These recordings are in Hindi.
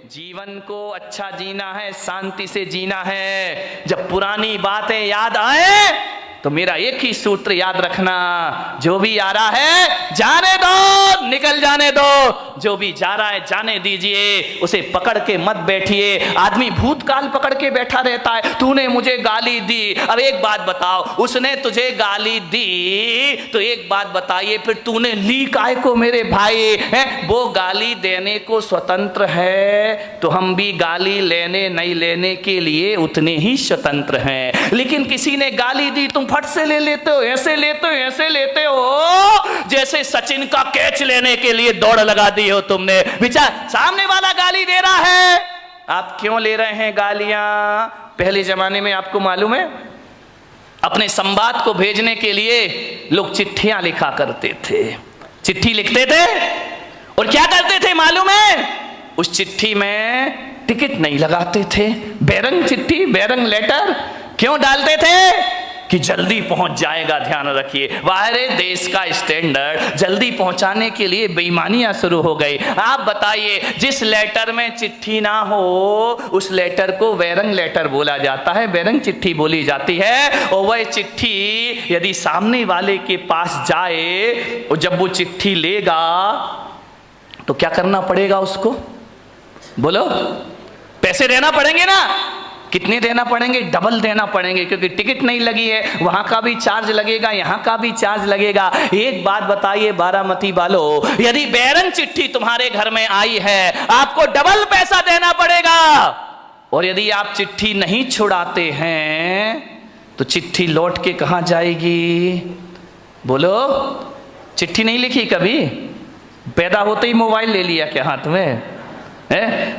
जीवन को अच्छा जीना है, शांति से जीना है। जब पुरानी बातें याद आए तो मेरा एक ही सूत्र याद रखना, जो भी आ रहा है जाने दो, निकल जाने दो। जो भी जा रहा है जाने दीजिए, उसे पकड़ के मत बैठिए। आदमी भूतकाल पकड़ के बैठा रहता है, तूने मुझे गाली दी। अब एक बात बताओ, उसने तुझे गाली दी तो एक बात बताइए, फिर तूने ली काहे को मेरे भाई? है वो गाली देने को स्वतंत्र है, तो हम भी गाली लेने नहीं लेने के लिए उतने ही स्वतंत्र हैं। लेकिन किसी ने गाली दी, तुम फट से ले लेते हो, ऐसे लेते हो, ऐसे लेते हो, जैसे सचिन का कैच लेने के लिए दौड़ लगा दी हो तुमने। विचार, सामने वाला गाली दे रहा है, आप क्यों ले रहे हैं गालियां? पहले जमाने में आपको मालूम है, अपने संवाद को भेजने के लिए लोग चिट्ठियां लिखा करते थे। चिट्ठी लिखते थे और क्या करते थे मालूम है? उस चिट्ठी में टिकट नहीं लगाते थे। बैरंग चिट्ठी, बैरंग लेटर क्यों डालते थे? कि जल्दी पहुंच जाएगा। ध्यान रखिए, बाहर देश का स्टैंडर्ड, जल्दी पहुंचाने के लिए बेईमानियां शुरू हो गई। आप बताइए, जिस लेटर में चिट्ठी ना हो उस लेटर को बैरंग लेटर बोला जाता है, बैरंग चिट्ठी बोली जाती है। और वह चिट्ठी यदि सामने वाले के पास जाए और जब वो चिट्ठी लेगा तो क्या करना पड़ेगा उसको? बोलो, पैसे देना पड़ेंगे ना? कितने देना पड़ेंगे? डबल देना पड़ेंगे, क्योंकि टिकट नहीं लगी है, वहां का भी चार्ज लगेगा, यहां का भी चार्ज लगेगा। एक बात बताइए बारामती वालों, यदि बैरंग चिट्ठी तुम्हारे घर में आई है, आपको डबल पैसा देना पड़ेगा। और यदि आप चिट्ठी नहीं छुड़ाते हैं तो चिट्ठी लौट के कहां जाएगी? बोलो, चिट्ठी नहीं लिखी कभी? पैदा होते ही मोबाइल ले लिया क्या हाथ में?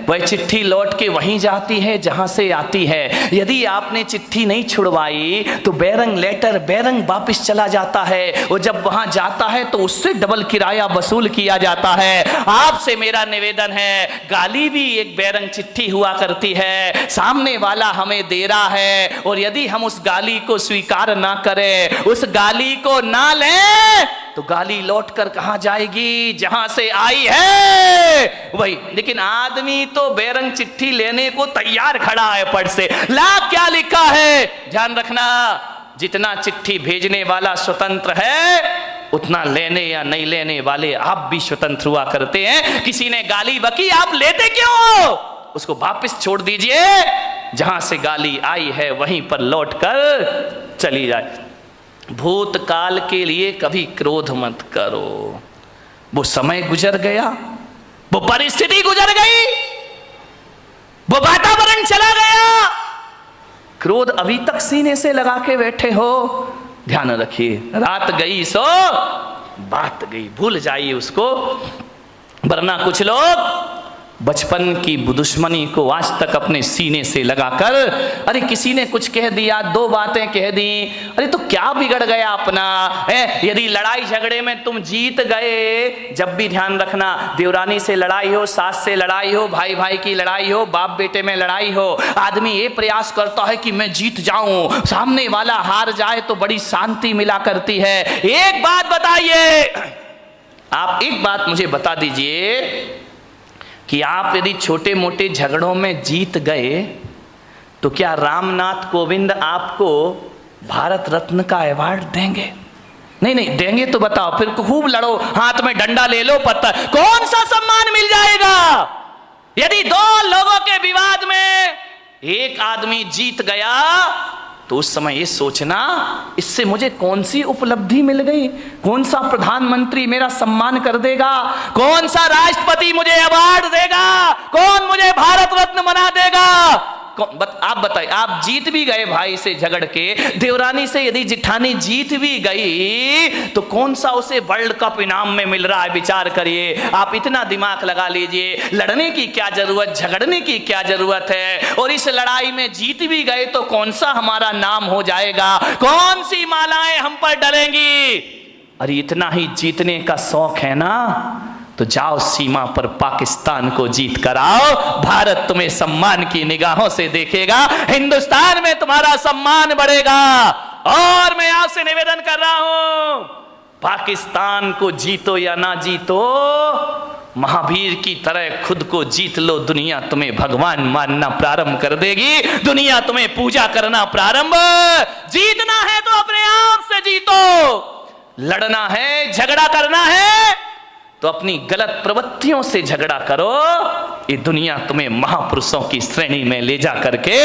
वह चिट्ठी लौट के वहीं जाती है जहां से आती है। यदि आपने चिट्ठी नहीं छुड़वाई तो बैरंग लेटर, बैरंग वापस चला जाता है, और जब वहां जाता है तो उससे डबल किराया वसूल किया जाता है। आपसे मेरा निवेदन है, गाली भी एक बैरंग चिट्ठी हुआ करती है, सामने वाला हमें दे रहा है, और यदि हम उस गाली को स्वीकार ना करें, उस गाली को ना लें, तो गाली लौट कर कहां जाएगी? जहां से आई है वही। लेकिन आदमी तो बैरंग चिट्ठी लेने को तैयार खड़ा है, पढ़ से ला क्या लिखा है। ध्यान रखना, जितना चिट्ठी भेजने वाला स्वतंत्र है, उतना लेने या नहीं लेने वाले आप भी स्वतंत्र हुआ करते हैं। किसी ने गाली बकी, आप लेते क्यों हो? उसको वापस छोड़ दीजिए, जहां से गाली आई है वहीं पर लौट कर चली जाए। भूतकाल के लिए कभी क्रोध मत करो, वो समय गुजर गया, वो परिस्थिति गुजर गई, वो वातावरण चला गया। क्रोध अभी तक सीने से लगा के बैठे हो, ध्यान रखिए, रात गई सो बात गई, भूल जाइए उसको। वरना कुछ लोग बचपन की दुश्मनी को आज तक अपने सीने से लगाकर, अरे किसी ने कुछ कह दिया, दो बातें कह दी, अरे तो क्या बिगड़ गया अपना है? यदि लड़ाई झगड़े में तुम जीत गए, जब भी ध्यान रखना, देवरानी से लड़ाई हो, सास से लड़ाई हो, भाई भाई की लड़ाई हो, बाप बेटे में लड़ाई हो, आदमी ये प्रयास करता है कि मैं जीत जाऊं, सामने वाला हार जाए तो बड़ी शांति मिला करती है। एक बात बताइए, आप एक बात मुझे बता दीजिए कि आप यदि छोटे मोटे झगड़ों में जीत गए तो क्या रामनाथ कोविंद आपको भारत रत्न का अवार्ड देंगे? नहीं नहीं देंगे तो बताओ, फिर खूब लड़ो, हाथ में डंडा ले लो, पत्थर, कौन सा सम्मान मिल जाएगा? यदि दो लोगों के विवाद में एक आदमी जीत गया तो उस समय ये सोचना, इससे मुझे कौन सी उपलब्धि मिल गई, कौन सा प्रधानमंत्री मेरा सम्मान कर देगा, कौन सा राष्ट्रपति मुझे अवार्ड देगा, कौन मुझे भारत रत्न बना देगा। आप बताइए, आप जीत भी गए भाई से झगड़ के, देवरानी से यदि जिठानी जीत भी गई तो कौन सा उसे वर्ल्ड कप इनाम में मिल रहा है? विचार करिए, आप इतना दिमाग लगा लीजिए, लड़ने की क्या जरूरत, झगड़ने की क्या जरूरत है? और इस लड़ाई में जीत भी गए तो कौन सा हमारा नाम हो जाएगा, कौन सी मालाएं हम पर डलेंगी? अरे इतना ही जीतने का शौक है ना, तो जाओ सीमा पर पाकिस्तान को जीत कर आओ, भारत तुम्हें सम्मान की निगाहों से देखेगा, हिंदुस्तान में तुम्हारा सम्मान बढ़ेगा। और मैं आपसे निवेदन कर रहा हूं, पाकिस्तान को जीतो या ना जीतो, महावीर की तरह खुद को जीत लो, दुनिया तुम्हें भगवान मानना प्रारंभ कर देगी, दुनिया तुम्हें पूजा करना प्रारंभ। जीतना है तो अपने आप से जीतो, लड़ना है, झगड़ा करना है तो अपनी गलत प्रवृत्तियों से झगड़ा करो। ये दुनिया तुम्हें महापुरुषों की श्रेणी में ले जा करके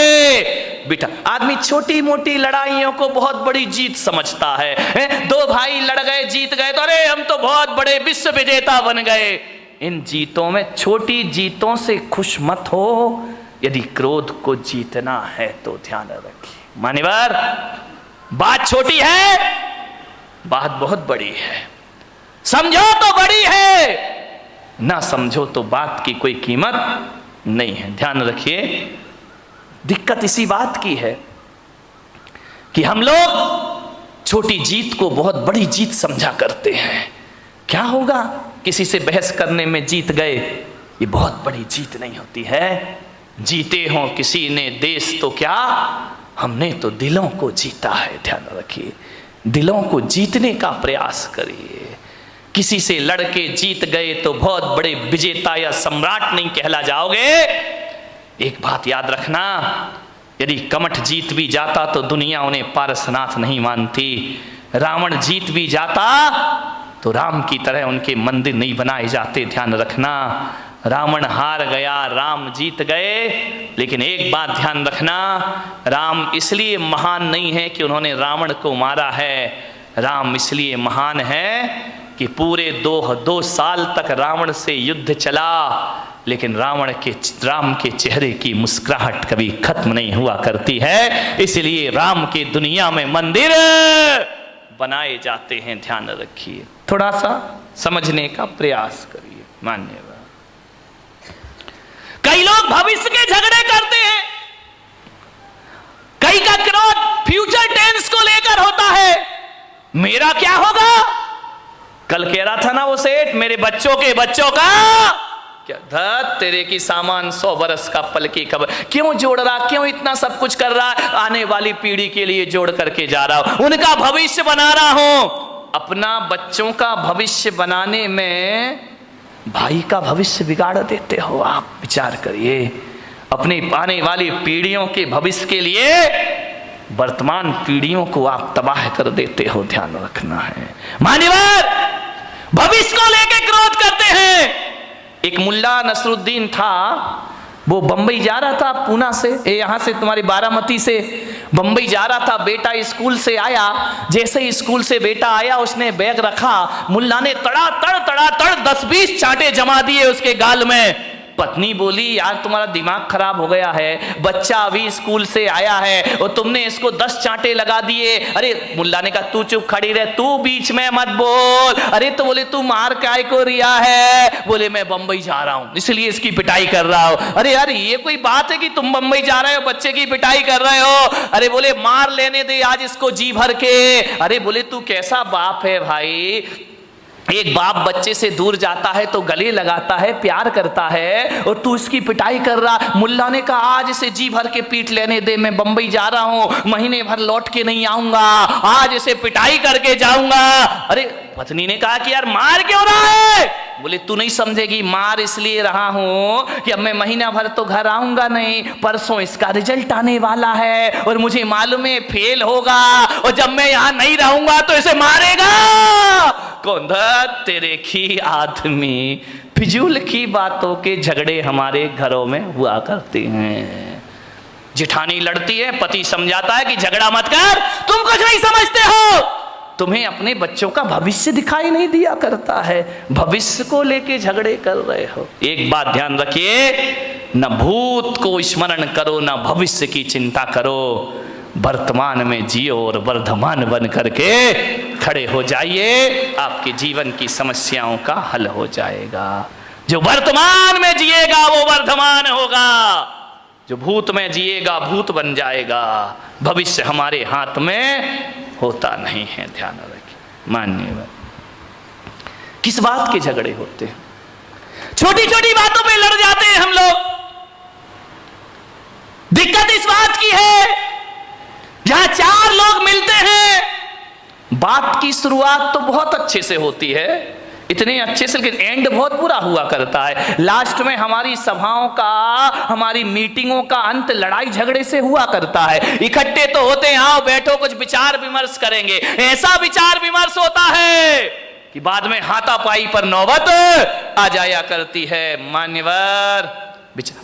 बेटा। आदमी छोटी मोटी लड़ाइयों को बहुत बड़ी जीत समझता है। दो भाई लड़ गए, जीत गए तो अरे हम तो बहुत बड़े विश्व विजेता बन गए। इन जीतों में, छोटी जीतों से खुश मत हो। यदि क्रोध को जीतना है तो ध्यान रखिए मान्यवर, बात छोटी है, बात बहुत बड़ी है। समझो तो बड़ी है, ना समझो तो बात की कोई कीमत नहीं है। ध्यान रखिए, दिक्कत इसी बात की है कि हम लोग छोटी जीत को बहुत बड़ी जीत समझा करते हैं। क्या होगा, किसी से बहस करने में जीत गए, ये बहुत बड़ी जीत नहीं होती है। जीते हो किसी ने देश तो क्या, हमने तो दिलों को जीता है। ध्यान रखिए, दिलों को जीतने का प्रयास करिए। किसी से लड़के जीत गए तो बहुत बड़े विजेता या सम्राट नहीं कहला जाओगे। एक बात याद रखना, यदि कमठ जीत भी जाता तो दुनिया उन्हें पारसनाथ नहीं मानती। रावण जीत भी जाता तो राम की तरह उनके मंदिर नहीं बनाए जाते। ध्यान रखना, रावण हार गया, राम जीत गए। लेकिन एक बात ध्यान रखना, राम इसलिए महान नहीं है कि उन्होंने रावण को मारा है। राम इसलिए महान है कि पूरे दो साल तक रावण से युद्ध चला, लेकिन राम के चेहरे की मुस्कुराहट कभी खत्म नहीं हुआ करती है। इसलिए राम के दुनिया में मंदिर बनाए जाते हैं। ध्यान रखिए, थोड़ा सा समझने का प्रयास करिए। मान्यवर, कई लोग भविष्य के झगड़े करते हैं, कई का क्रोध फ्यूचर टेंस को लेकर होता है। मेरा क्या होगा, कल कह रहा था ना वो सेठ, मेरे बच्चों का क्या धत तेरे की सामान 100 बरस का पल की खबर। क्यों जोड़ रहा, क्यों इतना सब कुछ कर रहा, आने वाली पीढ़ी के लिए जोड़ करके जा रहा हूं, उनका भविष्य बना रहा हूं। अपना बच्चों का भविष्य बनाने में भाई का भविष्य बिगाड़ देते हो आप। विचार करिए, अपनी आने वाली पीढ़ियों के भविष्य के लिए वर्तमान पीढ़ियों को आप तबाह कर देते हो। ध्यान रखना है मान्यवर, भविष्य को लेकर क्रोध करते हैं। एक मुल्ला नसरुद्दीन था, वो बंबई जा रहा था, पूना से, यहां से तुम्हारी बारामती से बंबई जा रहा था। बेटा स्कूल से आया, जैसे ही स्कूल से बेटा आया उसने बैग रखा, मुल्ला ने तड़ा तड़ 10-20 चांटे जमा दिए उसके गाल में। पत्नी बोली, यार तुम्हारा दिमाग खराब हो गया है, बच्चा अभी स्कूल से आया है और तुमने इसको 10 चांटे लगा दिए। अरे मुल्ला ने कहा तू चुप खड़ी रह, तू बीच में मत बोल। अरे तो बोले तू मार काय को रिया है, बोले मैं बंबई जा रहा हूं इसलिए इसकी पिटाई कर रहा हूं। अरे यार ये कोई बात है कि तुम बंबई जा रहे हो बच्चे की पिटाई कर रहे हो। अरे बोले मार लेने दे आज इसको जी भर के। अरे बोले तू कैसा बाप है भाई, एक बाप बच्चे से दूर जाता है तो गले लगाता है, प्यार करता है, और तू इसकी पिटाई कर रहा। मुल्ला ने कहा आज इसे जी भर के पीट लेने दे, मैं बंबई जा रहा हूं, महीने भर लौट के नहीं आऊंगा, आज इसे पिटाई करके जाऊंगा। अरे पत्नी ने कहा कि यार मार क्यों रहा है, बोले तू नहीं समझेगी, मार इसलिए रहा हूं कि अब मैं महीना भर तो घर आऊंगा नहीं, परसों इसका रिजल्ट आने वाला है और मुझे मालूम है फेल होगा, और जब मैं यहां नहीं रहूंगा तो इसे मारेगा कौन। तेरे की आदमी, फिजूल की बातों के झगड़े हमारे घरों में हुआ करते हैं। जिठानी लड़ती है, पति समझाता है कि झगड़ा मत कर, तुम कुछ नहीं समझते हो, तुम्हें अपने बच्चों का भविष्य दिखाई नहीं दिया करता है, भविष्य को लेके झगड़े कर रहे हो। एक बात ध्यान रखिए, न भूत को स्मरण करो न भविष्य की चिंता करो, वर्तमान में जियो और वर्धमान बन करके खड़े हो जाइए, आपके जीवन की समस्याओं का हल हो जाएगा। जो वर्तमान में जिएगा वो वर्धमान होगा, जो भूत में जिएगा भूत बन जाएगा। भविष्य हमारे हाथ में होता नहीं है, ध्यान रखिए। मान्यवर, किस बात के झगड़े होते हैं, छोटी छोटी बातों पे लड़ जाते हैं हम लोग। दिक्कत इस बात की है, जहां 4 लोग मिलते हैं, बात की शुरुआत तो बहुत अच्छे से होती है, इतने अच्छे से, लेकिन एंड बहुत बुरा हुआ करता है। लास्ट में हमारी सभाओं का, हमारी मीटिंगों का अंत लड़ाई झगड़े से हुआ करता है। इकट्ठे तो होते हैं, आओ बैठो कुछ विचार विमर्श करेंगे, ऐसा विचार विमर्श होता है कि बाद में हाथापाई पर नौबत आ जाया करती है। मान्यवर,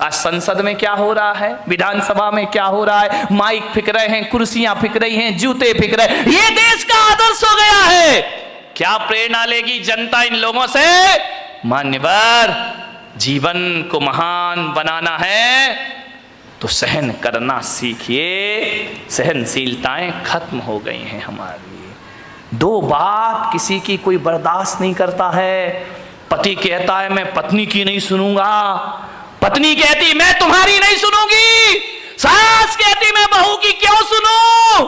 आज संसद में क्या हो रहा है, विधानसभा में क्या हो रहा है, माइक फिक रहे हैं, कुर्सियां फिक रही हैं, जूते फिक रहे हैं, ये देश का आदर्श हो गया है। क्या प्रेरणा लेगी जनता इन लोगों से? मान्यवर, जीवन को महान बनाना है तो सहन करना सीखिए। सहनशीलताएं खत्म हो गई हैं हमारी। दो बात किसी की कोई बर्दाश्त नहीं करता है। पति कहता है मैं पत्नी की नहीं सुनूंगा, पत्नी कहती मैं तुम्हारी नहीं सुनूंगी, सास कहती मैं बहू की क्यों सुनूं,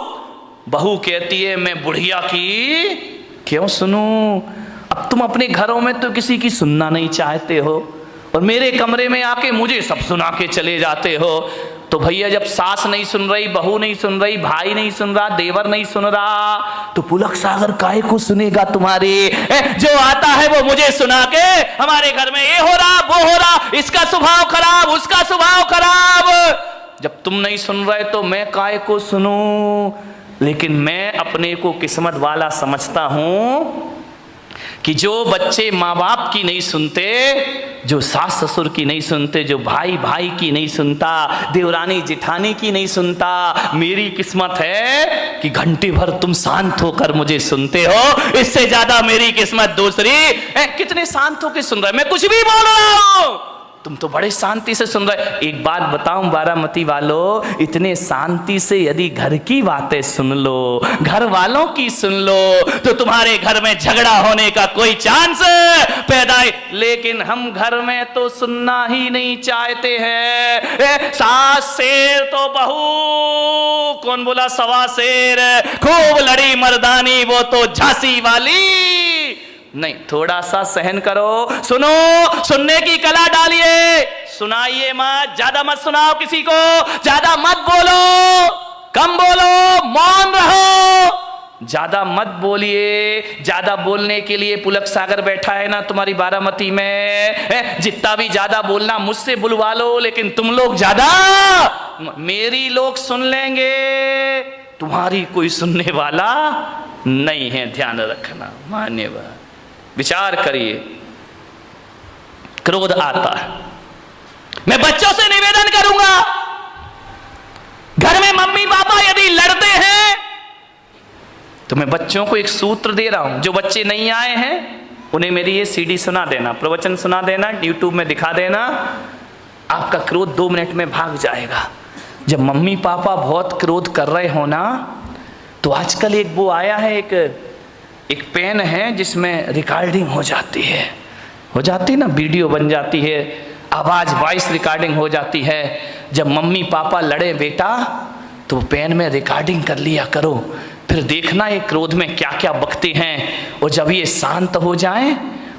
बहू कहती है मैं बुढ़िया की क्यों सुनूं। अब तुम अपने घरों में तो किसी की सुनना नहीं चाहते हो और मेरे कमरे में आके मुझे सब सुना के चले जाते हो। तो भैया जब सास नहीं सुन रही, बहू नहीं सुन रही, भाई नहीं सुन रहा, देवर नहीं सुन रहा, तो पुलक सागर काहे को सुनेगा तुम्हारे? जो आता है वो मुझे सुना के हमारे घर में ये हो रहा वो हो रहा, इसका स्वभाव खराब उसका स्वभाव खराब। जब तुम नहीं सुन रहे तो मैं काहे को सुनूं? लेकिन मैं अपने को किस्मत वाला समझता हूं कि जो बच्चे माँ बाप की नहीं सुनते, जो सास ससुर की नहीं सुनते, जो भाई भाई की नहीं सुनता, देवरानी जिठानी की नहीं सुनता, मेरी किस्मत है कि घंटे भर तुम शांत होकर मुझे सुनते हो। इससे ज्यादा मेरी किस्मत दूसरी। कितने शांत होकर सुन रहे, मैं कुछ भी बोल रहा हूं, तुम तो बड़े शांति से सुन रहे। एक बात बताऊं बारामती वालों, इतने शांति से यदि घर की बातें सुन लो, घर वालों की सुन लो, तो तुम्हारे घर में झगड़ा होने का कोई चांस पैदा है। लेकिन हम घर में तो सुनना ही नहीं चाहते हैं। सास शेर तो बहू, कौन बोला सवा शेर, खूब लड़ी मर्दानी वो तो झांसी वाली। नहीं, थोड़ा सा सहन करो, सुनो, सुनने की कला डालिए, सुनाइए मत, ज्यादा मत सुनाओ किसी को, ज्यादा मत बोलो, कम बोलो, मौन रहो, ज्यादा मत बोलिए। ज्यादा बोलने के लिए पुलक सागर बैठा है ना तुम्हारी बारामती में, जितना भी ज्यादा बोलना मुझसे बुलवा लो, लेकिन तुम लोग ज्यादा, मेरी लोग सुन लेंगे, तुम्हारी कोई सुनने वाला नहीं है, ध्यान रखना। मान्यवर, विचार करिए, क्रोध आता है। मैं बच्चों से निवेदन करूंगा, घर में मम्मी पापा यदि लड़ते हैं तो मैं बच्चों को एक सूत्र दे रहा हूं। जो बच्चे नहीं आए हैं उन्हें मेरी ये सीडी सुना देना, प्रवचन सुना देना, यूट्यूब में दिखा देना, आपका क्रोध 2 मिनट में भाग जाएगा। जब मम्मी पापा बहुत क्रोध कर रहे हो ना, तो आजकल एक वो आया है, एक पेन है जिसमें रिकॉर्डिंग हो जाती ना, वीडियो बन जाती है, आवाज वॉइस रिकॉर्डिंग हो जाती है। जब मम्मी पापा लड़े बेटा तो पेन में रिकॉर्डिंग कर लिया करो, फिर देखना ये क्रोध में क्या क्या बकते हैं। और जब ये शांत हो जाए,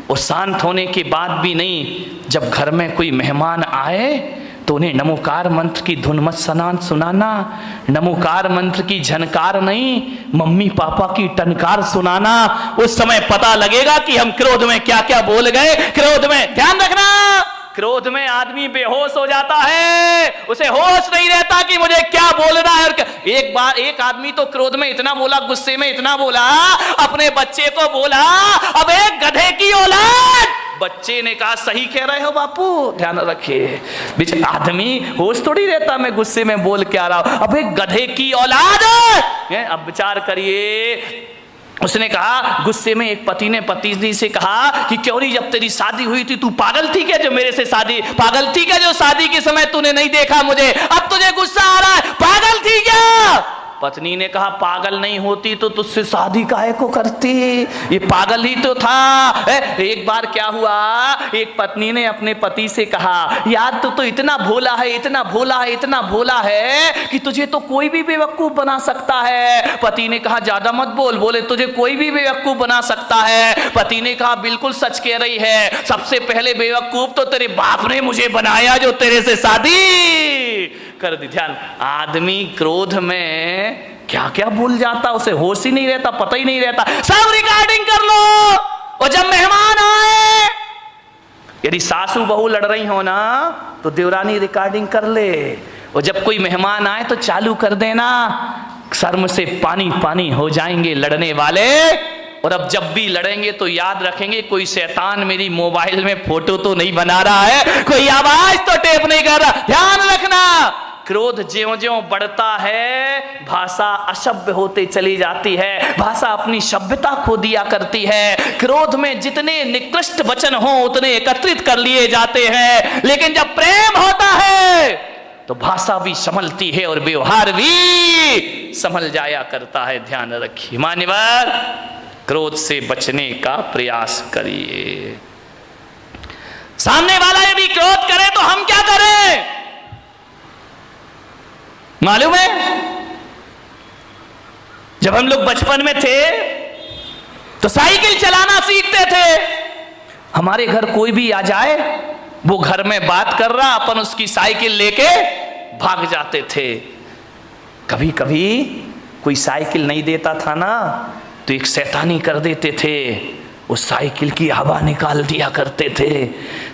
और शांत होने के बाद भी नहीं, जब घर में कोई मेहमान आए तो उन्हें नमोकार मंत्र की धुन मत सुनाना, नमोकार मंत्र की झनकार नहीं, मम्मी पापा की टनकार सुनाना। उस समय पता लगेगा कि हम क्रोध में क्या क्या बोल गए। क्रोध में ध्यान रखना, क्रोध में आदमी बेहोश हो जाता है, उसे होश नहीं रहता कि मुझे क्या बोलना है। एक बार एक आदमी तो क्रोध में इतना बोला, गुस्से में इतना बोला, अपने बच्चे को बोला, अब एक गधे की औलाद। बच्चे ने कहा सही कह रहे हो बापू, ध्यान रखिए, बीच आदमी होश थोड़ी रहता, मैं गुस्से में बोल के आ रहा हूं, अब एक गधे की औलाद। अब विचार करिए, उसने कहा, गुस्से में एक पति ने पत्नी से कहा कि क्यों नहीं, जब तेरी शादी हुई थी तू पागल थी क्या, जो मेरे से शादी, पागल थी क्या जो शादी के समय तूने नहीं देखा मुझे, अब तुझे गुस्सा आ रहा है, पागल थी क्या? पत्नी ने कहा पागल नहीं होती तो तुझसे शादी काहे को करती, ये पागल ही तो था। एक बार क्या हुआ, एक पत्नी ने अपने पति से कहा, यार तू तो इतना भोला है, इतना भोला है, इतना भोला है कि तुझे तो कोई भी बेवकूफ बना सकता है। पति ने कहा ज्यादा मत बोल, बोले तुझे कोई भी बेवकूफ बना सकता है। पति ने कहा बिल्कुल सच कह रही है, सबसे पहले बेवकूफ तो तेरे बाप ने मुझे बनाया जो तेरे से शादी कर दी। ध्यान, आदमी क्रोध में क्या क्या भूल जाता, उसे होश ही नहीं रहता, पता ही नहीं रहता। सब रिकॉर्डिंग कर लो, और जब मेहमान आए, यदि सासू बहू लड़ रही हो ना तो देवरानी रिकॉर्डिंग कर ले, और जब कोई मेहमान आए तो चालू कर देना, शर्म से पानी पानी हो जाएंगे लड़ने वाले। और अब जब भी लड़ेंगे तो याद रखेंगे कोई शैतान मेरी मोबाइल में फोटो तो नहीं बना रहा है, कोई आवाज तो टेप नहीं कर रहा। ध्यान रखना, क्रोध ज्यों-ज्यों बढ़ता है भाषा असभ्य होते चली जाती है, भाषा अपनी सभ्यता खो दिया करती है। क्रोध में जितने निकृष्ट वचन हो उतने एकत्रित कर लिए जाते हैं, लेकिन जब प्रेम होता है तो भाषा भी संभलती है और व्यवहार भी संभल जाया करता है। ध्यान रखिए मान्यवर, क्रोध से बचने का प्रयास करिए। सामने वाला यदि क्रोध करे तो हम क्या करें मालूम है? जब हम लोग बचपन में थे तो साइकिल चलाना सीखते थे। हमारे घर कोई भी आ जाए, वो घर में बात कर रहा, अपन उसकी साइकिल लेके भाग जाते थे। कभी कभी कोई साइकिल नहीं देता था ना तो एक शैतानी कर देते थे, उस साइकिल की हवा निकाल दिया करते थे,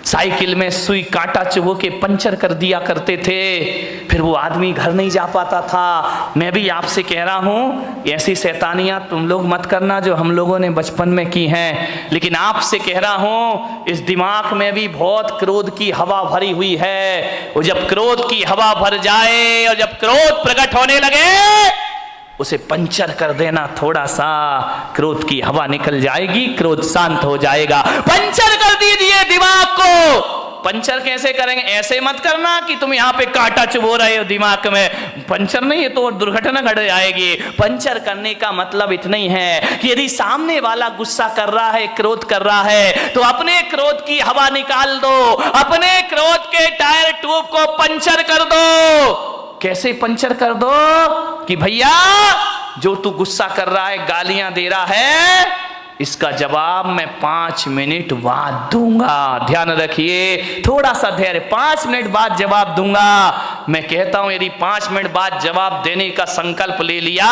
साइकिल में सुई कांटा चुभो के पंचर कर दिया करते थे, फिर वो आदमी घर नहीं जा पाता था। मैं भी आपसे कह रहा हूं ऐसी शैतानियां तुम लोग मत करना जो हम लोगों ने बचपन में की हैं, लेकिन आपसे कह रहा हूं इस दिमाग में भी बहुत क्रोध की हवा भरी हुई है। और जब क्रोध की हवा भर जाए और जब क्रोध प्रकट होने लगे उसे पंचर कर देना, थोड़ा सा क्रोध की हवा निकल जाएगी, क्रोध शांत हो जाएगा। पंचर कर दीजिए दिमाग को। पंचर कैसे करेंगे? ऐसे मत करना कि तुम यहाँ पे कांटा चुभो रहे हो दिमाग में, पंचर नहीं है तो दुर्घटना घट जाएगी। पंचर करने का मतलब इतना ही है कि यदि सामने वाला गुस्सा कर रहा है, क्रोध कर रहा है, तो अपने क्रोध की हवा निकाल दो, अपने क्रोध के टायर ट्यूब को पंचर कर दो। कैसे पंचर कर दो कि भैया जो तू गुस्सा कर रहा है, गालियां दे रहा है, इसका जवाब मैं 5 मिनट बाद दूंगा। ध्यान रखिए, थोड़ा सा धैर्य, 5 मिनट बाद जवाब दूंगा। मैं कहता हूं यदि 5 मिनट बाद जवाब देने का संकल्प ले लिया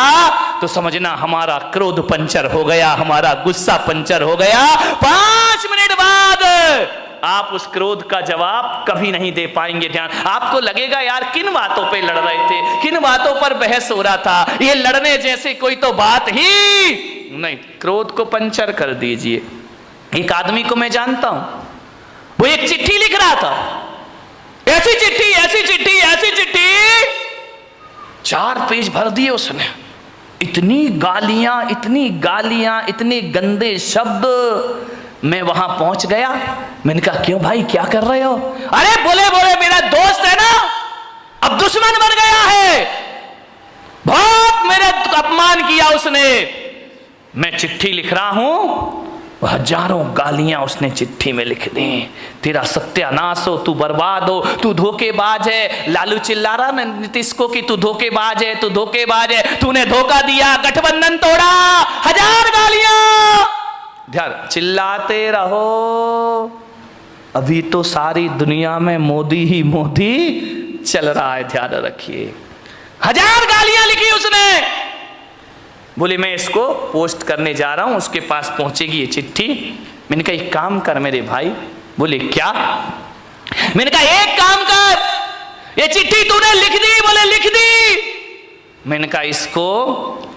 तो समझना हमारा क्रोध पंचर हो गया, हमारा गुस्सा पंचर हो गया। 5 मिनट बाद आप उस क्रोध का जवाब कभी नहीं दे पाएंगे। ध्यान, आपको लगेगा यार किन बातों पे लड़ रहे थे, किन बातों पर बहस हो रहा था, ये लड़ने जैसे कोई तो बात ही नहीं। क्रोध को पंचर कर दीजिए। एक आदमी को मैं जानता हूं, वो एक चिट्ठी लिख रहा था, ऐसी चिट्ठी ऐसी चिट्ठी ऐसी चिट्ठी, 4 पेज भर दिए उसने। इतनी गालियां इतनी गालियां, इतने गंदे शब्द। मैं वहां पहुंच गया, मैंने कहा क्यों भाई क्या कर रहे हो? अरे बोले मेरा दोस्त है ना, अब दुश्मन बन गया है, बहुत मेरा अपमान किया उसने। मैं चिट्ठी लिख रहा हूं, हजारों गालियां उसने चिट्ठी में लिख दी। तेरा सत्यानाश हो, तू बर्बाद हो, तू धोखेबाज है। लालू चिल्ला रहा ना नीतीश को कि तू धोखेबाज है, तू धोखेबाज है, तूने धोखा दिया, गठबंधन तोड़ा, 1000 गालियां। ध्यान, चिल्लाते रहो, अभी तो सारी दुनिया में मोदी ही मोदी चल रहा है। ध्यान रखिए, 1000 गालियां लिखी उसने। बोले मैं इसको पोस्ट करने जा रहा हूं, उसके पास पहुंचेगी ये चिट्ठी। मैंने कहा एक काम कर मेरे भाई। बोले क्या? मैंने कहा एक काम कर, ये चिट्ठी तूने लिख दी? बोले लिख दी। मैंने कहा इसको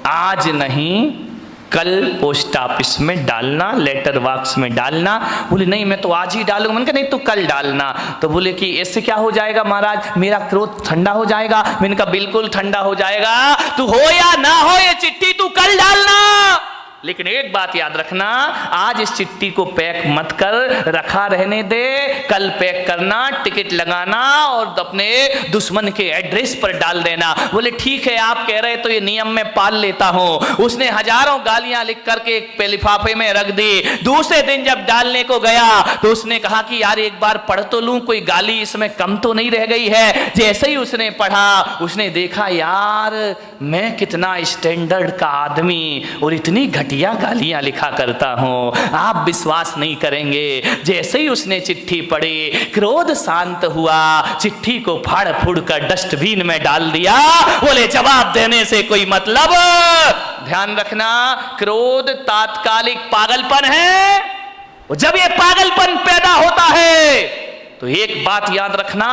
आज नहीं कल पोस्ट ऑफिस में डालना, लेटर बॉक्स में डालना। बोले नहीं मैं तो आज ही डालूंगा। मैंने कहा नहीं तो कल डालना। तो बोले कि इससे क्या हो जाएगा महाराज, मेरा क्रोध ठंडा हो जाएगा। मैंने कहा बिल्कुल ठंडा हो जाएगा, तू हो या ना हो ये चिट्ठी तू कल डालना। लेकिन एक बात याद रखना, आज इस चिट्ठी को पैक मत कर, रखा रहने दे, कल पैक करना, टिकट लगाना और अपने दुश्मन के एड्रेस पर डाल देना। बोले ठीक है आप कह रहे तो ये नियम में पाल लेता हूं। उसने हजारों गालियां लिख करके एक लिफाफे में रख दी। दूसरे दिन जब डालने को गया तो उसने कहा कि यार एक बार पढ़ तो लूं, कोई गाली इसमें कम तो नहीं रह गई है। जैसे ही उसने पढ़ा उसने देखा यार मैं कितना स्टैंडर्ड का आदमी और इतनी घटिया गालियां लिखा करता हूं, आप विश्वास नहीं करेंगे। जैसे ही उसने चिट्ठी पढ़ी क्रोध शांत हुआ, चिट्ठी को फाड़ फूड़ कर डस्टबिन में डाल दिया। बोले जवाब देने से कोई मतलब। ध्यान रखना, क्रोध तात्कालिक पागलपन है, और जब ये पागलपन पैदा होता है तो एक बात याद रखना,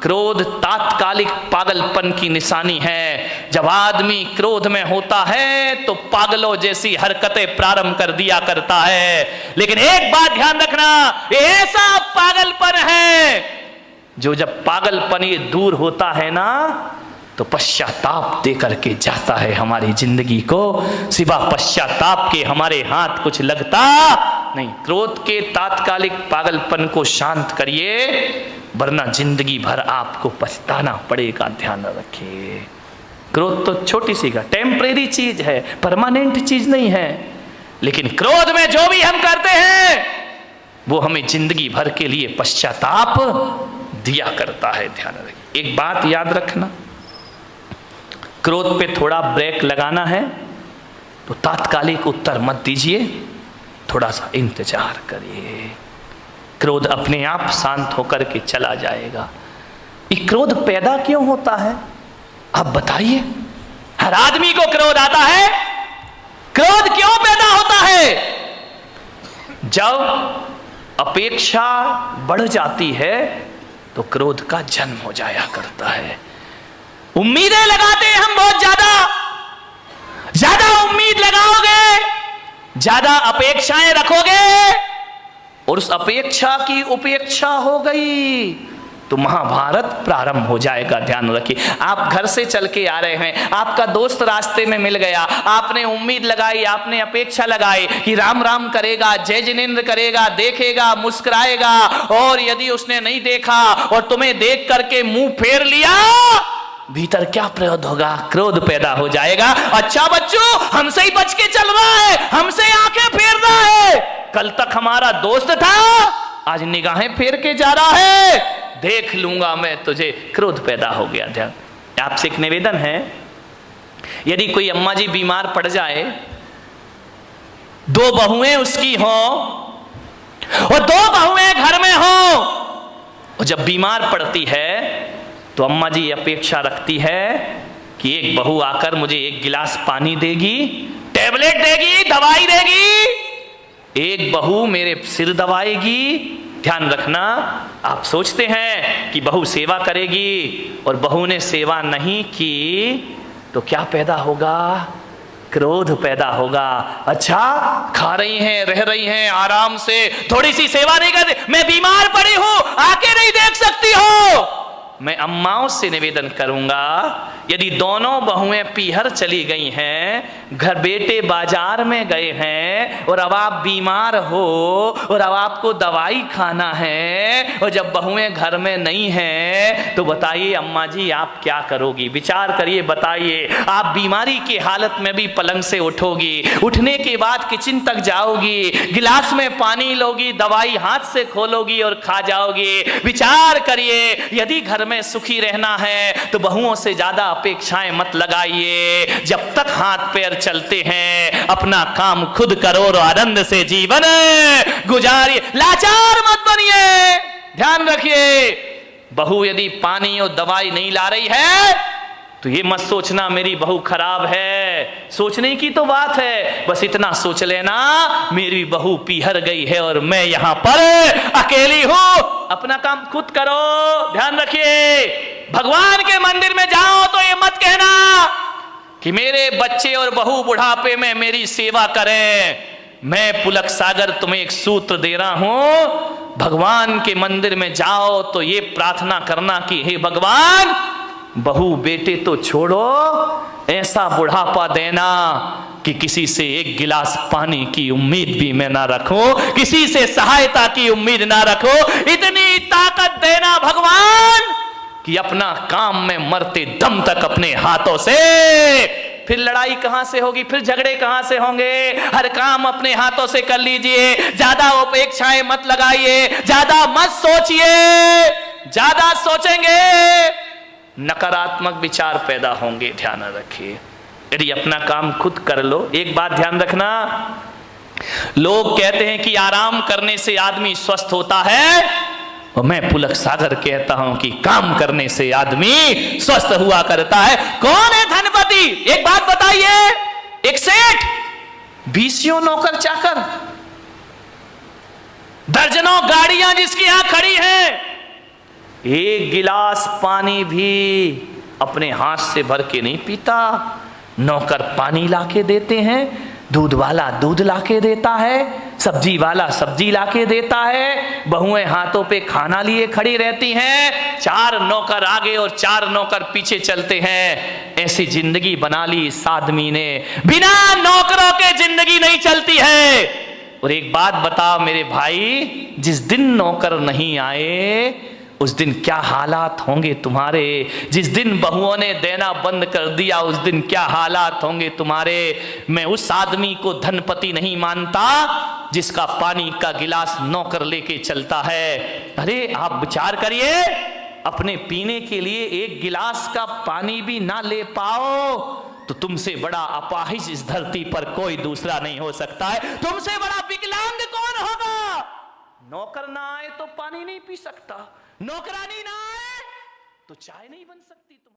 क्रोध तात्कालिक पागलपन की निशानी है। जब आदमी क्रोध में होता है तो पागलों जैसी हरकतें प्रारंभ कर दिया करता है। लेकिन एक बात ध्यान रखना, ये ऐसा पागलपन है जो जब पागलपन ये दूर होता है ना तो पश्चाताप दे करके जाता है हमारी जिंदगी को। सिवा पश्चाताप के हमारे हाथ कुछ लगता नहीं। क्रोध के तात्कालिक पागलपन को शांत करिए, वरना जिंदगी भर आपको पछताना पड़ेगा। ध्यान रखिए, क्रोध तो छोटी सी का टेम्परेरी चीज है, परमानेंट चीज नहीं है। लेकिन क्रोध में जो भी हम करते हैं वो हमें जिंदगी भर के लिए पश्चाताप दिया करता है। ध्यान रखिए, एक बात याद रखना, क्रोध पे थोड़ा ब्रेक लगाना है तो तात्कालिक उत्तर मत दीजिए, थोड़ा सा इंतजार करिए। क्रोध अपने आप शांत होकर के चला जाएगा। ये क्रोध पैदा क्यों होता है आप बताइए? हर आदमी को क्रोध आता है। क्रोध क्यों पैदा होता है? जब अपेक्षा बढ़ जाती है तो क्रोध का जन्म हो जाया करता है। उम्मीदें लगाते हैं हम बहुत ज्यादा उम्मीद लगाओगे, ज्यादा अपेक्षाएं रखोगे और उस अपेक्षा की उपेक्षा हो गई तो महाभारत प्रारंभ हो जाएगा। ध्यान रखिए, आप घर से चल के आ रहे हैं, आपका दोस्त रास्ते में मिल गया, आपने उम्मीद लगाई, आपने अपेक्षा लगाई कि राम राम करेगा, जय जिनेंद्र करेगा, देखेगा, मुस्कुराएगा, और यदि उसने नहीं देखा और तुम्हें देख करके मुंह फेर लिया, भीतर क्या प्रयोग होगा? क्रोध पैदा हो जाएगा। अच्छा बच्चों, हमसे ही बच के चल रहा है, हमसे आंखें फेर रहा है, कल तक हमारा दोस्त था, आज निगाहें फेर के जा रहा है, देख लूंगा मैं तुझे। क्रोध पैदा हो गया। ध्यान, आपसे एक निवेदन है, यदि कोई अम्मा जी बीमार पड़ जाए, दो बहुएं उसकी हो और दो बहुएं घर में हो, और जब बीमार पड़ती है तो अम्मा जी अपेक्षा रखती है कि एक बहू आकर मुझे एक गिलास पानी देगी, टैबलेट देगी, दवाई देगी, एक बहू मेरे सिर दबाएगी। ध्यान रखना, आप सोचते हैं कि बहू सेवा करेगी और बहू ने सेवा नहीं की तो क्या पैदा होगा? क्रोध पैदा होगा। अच्छा, खा रही हैं, रह रही हैं आराम से, थोड़ी सी सेवा नहीं करती, मैं बीमार पड़ी हूं, आके नहीं देख सकती हो। मैं अम्माओं से निवेदन करूंगा, यदि दोनों बहुएं पीहर चली गई हैं, घर बेटे बाजार में गए हैं और अब आप बीमार हो और अब आपको दवाई खाना है, और जब बहुएं घर में नहीं हैं तो बताइए अम्मा जी आप क्या करोगी? विचार करिए, बताइए। आप बीमारी की हालत में भी पलंग से उठोगी, उठने के बाद किचन तक जाओगी, गिलास में पानी लोगी, दवाई हाथ से खोलोगी और खा जाओगी। विचार करिए, यदि घर में सुखी रहना है तो बहुओं से ज्यादा अपेक्षाएं मत लगाइए। जब तक हाथ पैर चलते हैं अपना काम खुद करो और आनंद से जीवन गुजारिए, लाचार मत बनिए। ध्यान रखिए, बहू यदि पानी और दवाई नहीं ला रही है तो ये मत सोचना मेरी बहू खराब है, सोचने की तो बात है, बस इतना सोच लेना मेरी बहू पीहर गई है और मैं यहां पर अकेली हूं। अपना काम खुद करो। ध्यान रखिए, भगवान के मंदिर में जाओ तो ये मत कहना कि मेरे बच्चे और बहू बुढ़ापे में मेरी सेवा करें। मैं पुलक सागर तुम्हें एक सूत्र दे रहा हूं, भगवान के मंदिर में जाओ तो ये प्रार्थना करना कि हे भगवान, बहू बेटे तो छोड़ो, ऐसा बुढ़ापा देना कि किसी से एक गिलास पानी की उम्मीद भी मैं ना रखूं, किसी से सहायता की उम्मीद ना रखूं। इतनी ताकत देना भगवान कि अपना काम में मरते दम तक अपने हाथों से। फिर लड़ाई कहां से होगी? फिर झगड़े कहां से होंगे? हर काम अपने हाथों से कर लीजिए, ज्यादा अपेक्षाएं मत लगाइए, ज्यादा मत सोचिए। ज्यादा सोचेंगे नकारात्मक विचार पैदा होंगे। ध्यान रखिए, यदि अपना काम खुद कर लो। एक बात ध्यान रखना, लोग कहते हैं कि आराम करने से आदमी स्वस्थ होता है, और मैं पुलक सागर कहता हूं कि काम करने से आदमी स्वस्थ हुआ करता है। कौन है धनपति? एक बात बताइए, एक सेठ, बीसियों नौकर चाकर, दर्जनों गाड़ियां जिसकी यहां खड़ी हैं, एक गिलास पानी भी अपने हाथ से भर के नहीं पीता। नौकर पानी लाके देते हैं, दूध वाला दूध लाके देता है, सब्जी वाला सब्जी लाके देता है, बहुएं हाथों पे खाना लिए खड़ी रहती हैं, 4 नौकर आगे और 4 नौकर पीछे चलते हैं। ऐसी जिंदगी बना ली इस आदमी ने, बिना नौकरों के जिंदगी नहीं चलती है। और एक बात बताओ मेरे भाई, जिस दिन नौकर नहीं आए उस दिन क्या हालात होंगे तुम्हारे। जिस दिन बहुओं ने देना बंद कर दिया उस दिन क्या हालात होंगे तुम्हारे। मैं उस आदमी को धनपति नहीं मानता जिसका पानी का गिलास नौकर लेके चलता है। अरे आप विचार करिए, अपने पीने के लिए एक गिलास का पानी भी ना ले पाओ तो तुमसे बड़ा अपाहिज इस धरती पर कोई दूसरा नहीं हो सकता है। तुमसे बड़ा विकलांग कौन होगा। नौकर ना आए तो पानी नहीं पी सकता, नौकरानी ना आए तो चाय नहीं बन सकती तुम।